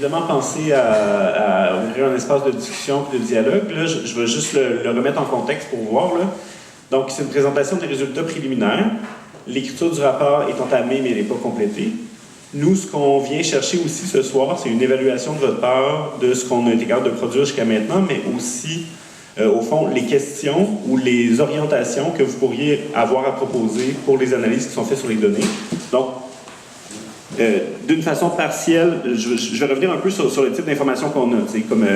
Évidemment, penser à ouvrir un espace de discussion et de dialogue. Là, je vais juste le remettre en contexte pour voir. Là. Donc, c'est une présentation des résultats préliminaires. L'écriture du rapport est entamée, mais elle n'est pas complétée. Nous, ce qu'on vient chercher aussi ce soir, c'est une évaluation de votre part de ce qu'on a été capable de produire jusqu'à maintenant, mais aussi, au fond, les questions ou les orientations que vous pourriez avoir à proposer pour les analyses qui sont faites sur les données. Donc, d'une façon partielle, je vais revenir un peu sur le type d'informations qu'on a. Comme,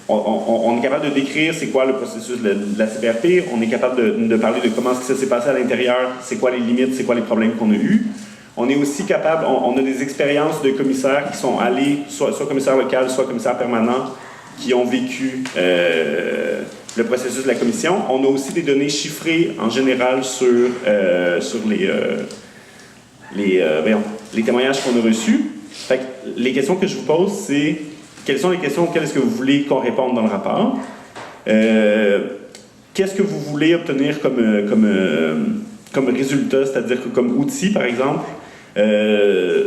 on est capable de décrire c'est quoi le processus de la CPRP, on est capable de parler de comment ça s'est passé à l'intérieur, c'est quoi les limites, c'est quoi les problèmes qu'on a eus. On est aussi capable, on a des expériences de commissaires qui sont allés, soit commissaire local, soit commissaire permanent, qui ont vécu le processus de la commission. On a aussi des données chiffrées en général sur les témoignages qu'on a reçus. Fait que les questions que je vous pose, c'est quelles sont les questions auxquelles est-ce que vous voulez qu'on réponde dans le rapport? Qu'est-ce que vous voulez obtenir comme résultat, c'est-à-dire comme outil, par exemple,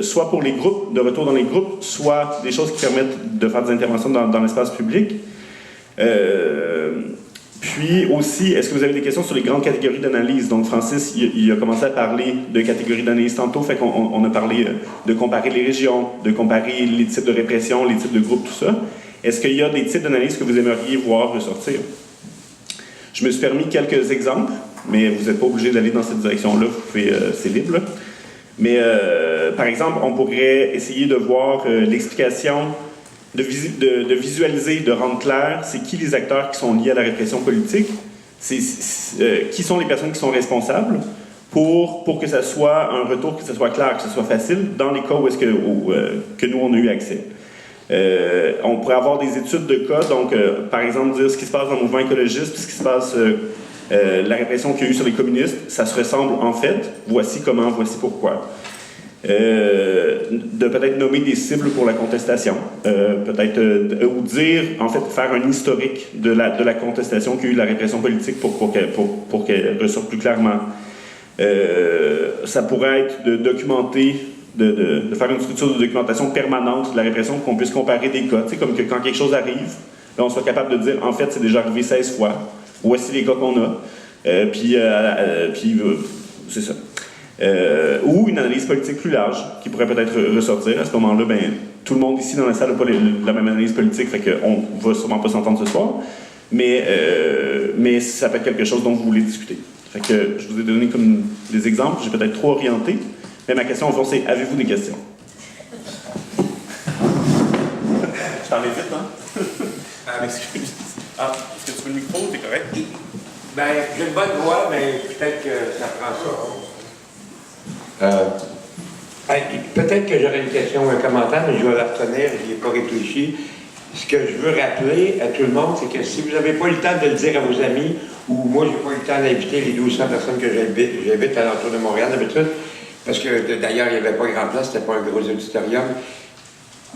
soit pour les groupes, de retour dans les groupes, soit des choses qui permettent de faire des interventions dans l'espace public. Puis aussi, est-ce que vous avez des questions sur les grandes catégories d'analyse? Donc Francis, il a commencé à parler de catégories d'analyse tantôt, fait qu'on a parlé de comparer les régions, de comparer les types de répression, les types de groupes, tout ça. Est-ce qu'il y a des types d'analyse que vous aimeriez voir ressortir? Je me suis permis quelques exemples, mais vous n'êtes pas obligé d'aller dans cette direction-là, vous pouvez, c'est libre. Là. Mais par exemple, on pourrait essayer de voir l'explication, de visualiser, de rendre clair c'est qui les acteurs qui sont liés à la répression politique, qui sont les personnes qui sont responsables pour que ça soit un retour, que ça soit clair, que ça soit facile dans les cas où est-ce que nous on a eu accès. On pourrait avoir des études de cas, donc par exemple dire ce qui se passe dans le mouvement écologiste, puis ce qui se passe, la répression qu'il y a eu sur les communistes, ça se ressemble en fait, voici comment, voici pourquoi. De peut-être nommer des cibles pour la contestation, peut-être, ou dire, en fait, faire un historique de la contestation qu'il y a eu de la répression politique pour qu'elle ressorte plus clairement. Ça pourrait être de documenter, de faire une structure de documentation permanente de la répression pour qu'on puisse comparer des cas, comme que quand quelque chose arrive, là, on soit capable de dire, en fait, c'est déjà arrivé 16 fois, voici les cas qu'on a, puis c'est ça. Ou une analyse politique plus large qui pourrait peut-être ressortir. À ce moment-là, ben, tout le monde ici dans la salle n'a pas la même analyse politique, fait qu'on ne va sûrement pas s'entendre ce soir, mais ça peut être quelque chose dont vous voulez discuter. Fait que je vous ai donné comme des exemples, j'ai peut-être trop orienté, mais ma question au fond c'est, avez-vous des questions? Je parlais vite, hein? Excuse. Ah, est-ce que tu veux le micro? T'es correct? Ben, j'ai une bonne voix, mais peut-être que ça prend ça. Peut-être que j'aurais une question ou un commentaire, mais je vais la retenir, je n'y ai pas réfléchi. Ce que je veux rappeler à tout le monde, c'est que si vous n'avez pas eu le temps de le dire à vos amis, ou moi, je n'ai pas eu le temps d'inviter les 1200 personnes que j'invite à l'entour de Montréal d'habitude, parce que d'ailleurs, il n'y avait pas grand place, c'était pas un gros auditorium.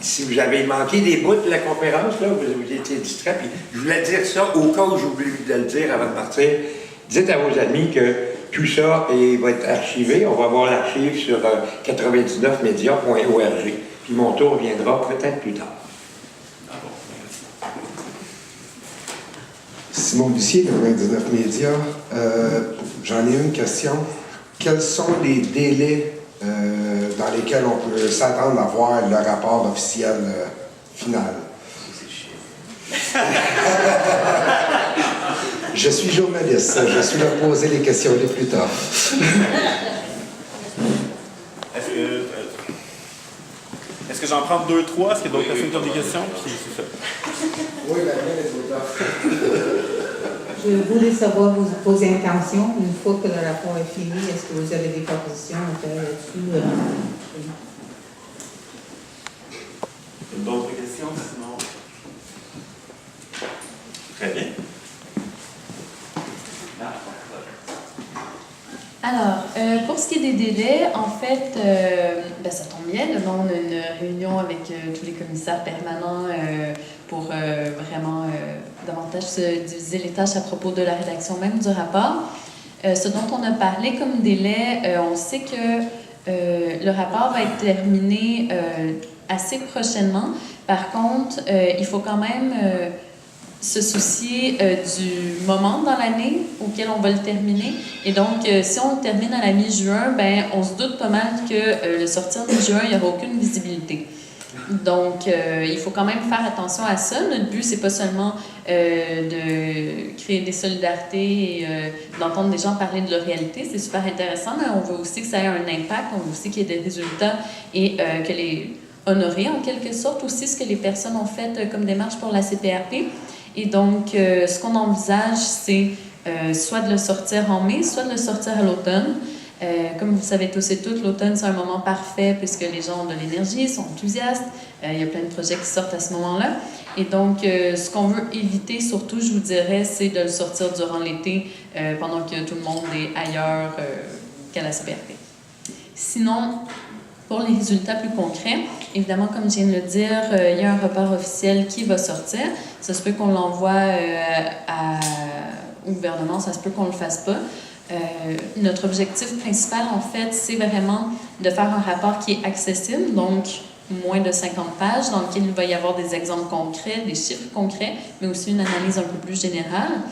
Si vous avez manqué des bouts de la conférence, là, vous étiez distrait, puis je voulais dire ça au cas où j'oublie de le dire avant de partir. Dites à vos amis que tout ça va être archivé. On va avoir l'archive sur 99media.org. Puis mon tour viendra peut-être plus tard. Simon Bussier, 99 Médias. J'en ai une question. Quels sont les délais dans lesquels on peut s'attendre à voir le rapport officiel final? Je suis journaliste, je suis là pour poser les questions les plus tard. Est-ce que j'en prends 2, 3? Est-ce qu'il y a d'autres personnes qui ont des questions? Puis, c'est ça. Oui, la mienne est au Je voulais savoir vos intentions, une fois que le rapport est fini, est-ce que vous avez des propositions à faire là-dessus? D'autres questions, sinon? Très bien. Alors, pour ce qui est des délais, en fait, ça tombe bien. Demain, on a une réunion avec tous les commissaires permanents pour vraiment davantage se diviser les tâches à propos de la rédaction même du rapport. Ce dont on a parlé comme délai, on sait que le rapport va être terminé assez prochainement. Par contre, il faut quand même se soucier du moment dans l'année auquel on va le terminer. Et donc, si on le termine à la mi-juin, ben, on se doute pas mal que le sortir mi-juin, il n'y aura aucune visibilité. Donc, il faut quand même faire attention à ça. Notre but, c'est pas seulement de créer des solidarités et d'entendre des gens parler de leur réalité. C'est super intéressant, mais on veut aussi que ça ait un impact, on veut aussi qu'il y ait des résultats et que les honorer en quelque sorte aussi ce que les personnes ont fait comme démarche pour la CPRP. Et donc, ce qu'on envisage, c'est soit de le sortir en mai, soit de le sortir à l'automne. Comme vous savez tous et toutes, l'automne, c'est un moment parfait puisque les gens ont de l'énergie, sont enthousiastes. Il y a plein de projets qui sortent à ce moment-là. Et donc, ce qu'on veut éviter, surtout, je vous dirais, c'est de le sortir durant l'été pendant que tout le monde est ailleurs qu'à la CPRP. Sinon, pour les résultats plus concrets, évidemment, comme je viens de le dire, il y a un rapport officiel qui va sortir. Ça se peut qu'on l'envoie au gouvernement, ça se peut qu'on ne le fasse pas. Notre objectif principal, en fait, c'est vraiment de faire un rapport qui est accessible, donc moins de 50 pages, dans lequel il va y avoir des exemples concrets, des chiffres concrets, mais aussi une analyse un peu plus générale.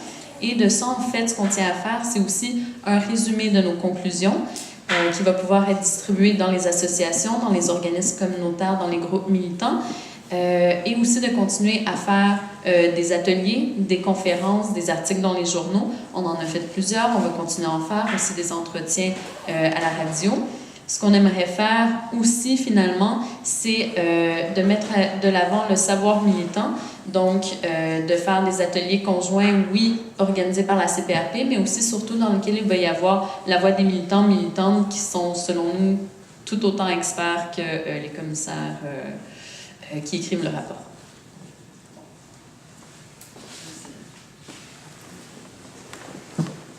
Et de ça, en fait, ce qu'on tient à faire, c'est aussi un résumé de nos conclusions qui va pouvoir être distribué dans les associations, dans les organismes communautaires, dans les groupes militants, et aussi de continuer à faire des ateliers, des conférences, des articles dans les journaux. On en a fait plusieurs, on va continuer à en faire, aussi des entretiens à la radio. Ce qu'on aimerait faire aussi, finalement, c'est de mettre de l'avant le savoir militant, donc de faire des ateliers conjoints, oui, organisés par la CPRP, mais aussi surtout dans lesquels il va y avoir la voix des militants, militantes qui sont, selon nous, tout autant experts que les commissaires qui écrivent le rapport.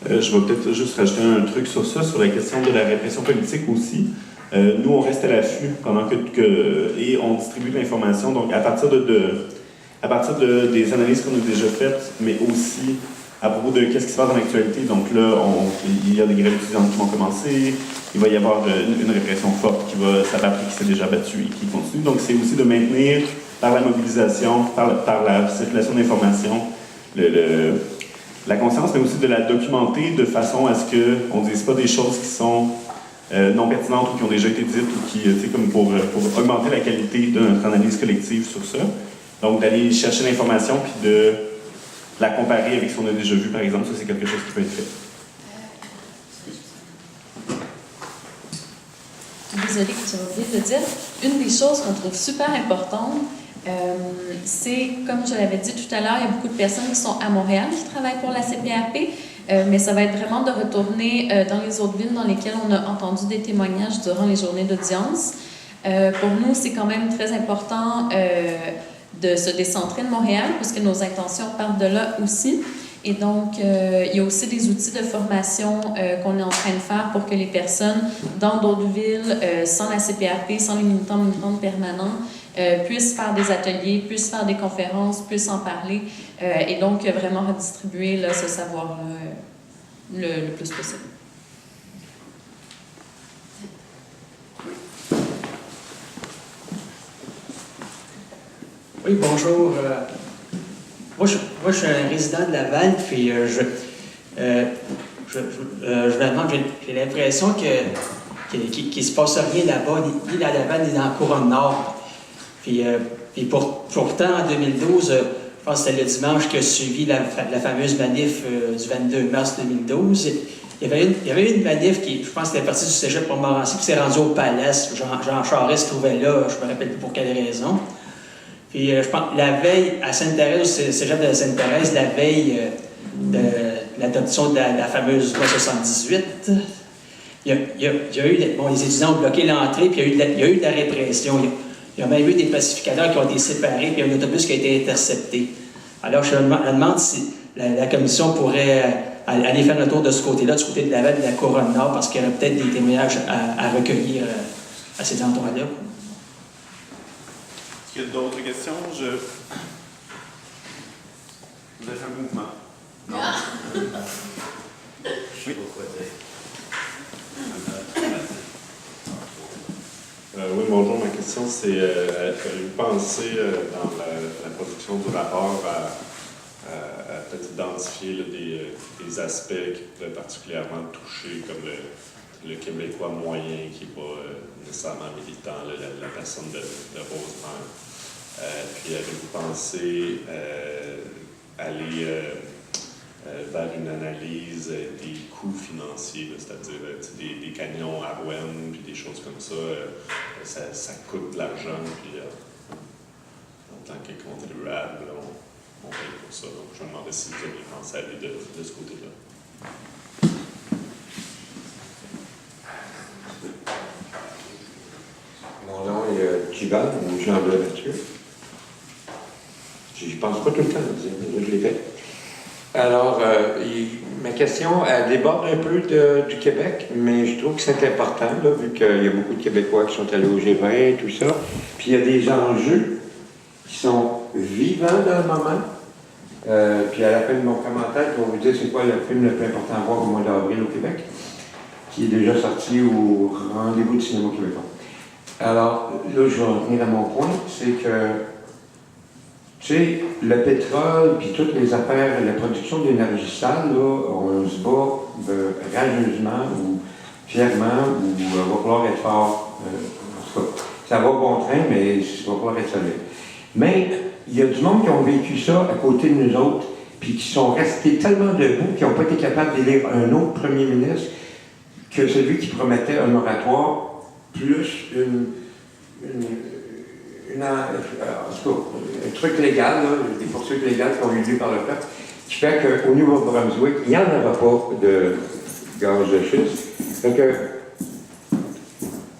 Je vais peut-être juste rajouter un truc sur ça, sur la question de la répression politique aussi. Nous, on reste à l'affût pendant et on distribue l'information. Donc, à partir des analyses qu'on a déjà faites, mais aussi à propos de qu'est-ce qui se passe dans l'actualité. Donc là, il y a des grèves étudiantes qui vont commencer. Il va y avoir une répression forte qui va s'abattre, qui s'est déjà battue et qui continue. Donc, c'est aussi de maintenir, par la mobilisation, par la circulation d'informations, la conscience, mais aussi de la documenter de façon à ce qu'on ne dise pas des choses qui sont non pertinentes ou qui ont déjà été dites ou qui, tu sais, comme pour augmenter la qualité de notre analyse collective sur ça. Donc, d'aller chercher l'information puis de la comparer avec ce qu'on a déjà vu, par exemple, ça, c'est quelque chose qui peut être fait. Désolée, j'avais oublié de le dire. Une des choses qu'on trouve super importante, c'est, comme je l'avais dit tout à l'heure, il y a beaucoup de personnes qui sont à Montréal qui travaillent pour la CPRP, mais ça va être vraiment de retourner dans les autres villes dans lesquelles on a entendu des témoignages durant les journées d'audience. Pour nous, c'est quand même très important de se décentrer de Montréal, puisque nos intentions partent de là aussi. Et donc, il y a aussi des outils de formation qu'on est en train de faire pour que les personnes dans d'autres villes, sans la CPRP, sans les militantes permanents, puissent faire des ateliers, puissent faire des conférences, puissent en parler, et donc vraiment redistribuer là, ce savoir-là le plus possible. Oui, bonjour. Moi, je suis un résident de Laval, puis je me demande, j'ai l'impression qu'il ne se passe rien là-bas, ni à Laval, ni dans la Couronne Nord. Puis pourtant, en 2012, je pense que c'était le dimanche qui a suivi la fameuse manif du 22 mars 2012. Il y avait une manif qui, je pense, c'était partie du cégep Montmorency, qui s'est rendue au Palais. Jean Charest se trouvait là, je ne me rappelle plus pour quelle raison. Puis je pense, la veille à Sainte-Thérèse, au cégep de Sainte-Thérèse, la veille de l'adoption de la fameuse loi 78, il y a eu, les étudiants ont bloqué l'entrée, puis il y a eu de la répression. Il y a même eu des pacificateurs qui ont été séparés, puis un autobus qui a été intercepté. Alors, je me demande si la commission pourrait aller faire le tour de ce côté-là, du côté de Laval et de la Couronne Nord, parce qu'il y aurait peut-être des témoignages à recueillir à ces endroits-là. Est-ce qu'il y a d'autres questions? Vous avez fait un mouvement? Non? Oui. Oui, bonjour. Ma question, c'est avez-vous pensé dans la production du rapport à peut-être identifier là, des aspects qui pourraient particulièrement toucher, comme le Québécois moyen qui n'est pas nécessairement militant, là, la personne de Rosemère. Puis avez-vous pensé aller vers une analyse des coûts financiers, c'est-à-dire des camions à Rouen, puis des choses comme ça, ça coûte de l'argent, puis en tant que contribuable, on paye pour ça. Donc je me demandais si vous aviez pensé aller de ce côté-là. Mon nom est Kival, ou Jean-Bleu Mathieu. Je pense pas tout le temps, là, je l'ai fait. Alors, ma question, elle déborde un peu du Québec, mais je trouve que c'est important, là, vu qu'il y a beaucoup de Québécois qui sont allés au G20 et tout ça. Puis il y a des enjeux qui sont vivants dans le moment. Puis à la fin de mon commentaire, je vais vous dire c'est quoi le film le plus important à voir au mois d'avril au Québec, qui est déjà sorti au Rendez-vous du cinéma québécois. Alors, là, je vais en venir à mon point, c'est que tu sais, le pétrole, puis toutes les affaires, la production d'énergie sale, là, on se bat rageusement ou fièrement, ou il va falloir être fort. En tout cas, ça va bon train, mais il va falloir être solide. Mais il y a du monde qui ont vécu ça à côté de nous autres, puis qui sont restés tellement debout qu'ils n'ont pas été capables d'élire un autre premier ministre que celui qui promettait un moratoire plus en tout cas, un truc légal, là, des poursuites légales qui ont eu lieu par le peuple, qui fait qu'au Nouveau-Brunswick, il n'y en aura pas de gaz de schiste. Donc,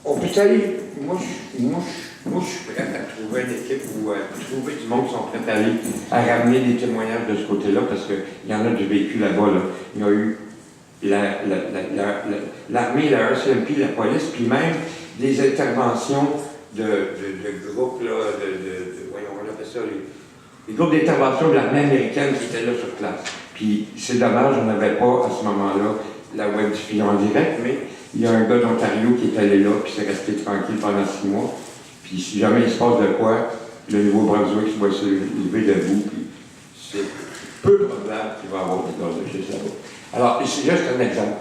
on peut aller. Moi, je suis prêt à trouver une équipe ou à trouver du monde qui sont prêts à aller à ramener des témoignages de ce côté-là, parce qu'il y en a du vécu là-bas. Là. Il y a eu l'armée, la RCMP, la police, puis même des interventions de groupes, là, voyons, on appelle ça les groupes d'intervention de l'armée américaine qui étaient là sur place. Puis c'est dommage, on n'avait pas à ce moment-là la web diffusion en direct, mais il y a un gars d'Ontario qui est allé là, puis c'est resté tranquille pendant 6 mois. Puis si jamais il se passe de quoi, le Nouveau-Brunswick va se lever debout, puis c'est peu probable qu'il va y avoir des gaz de schiste là-bas. Alors, c'est juste un exemple.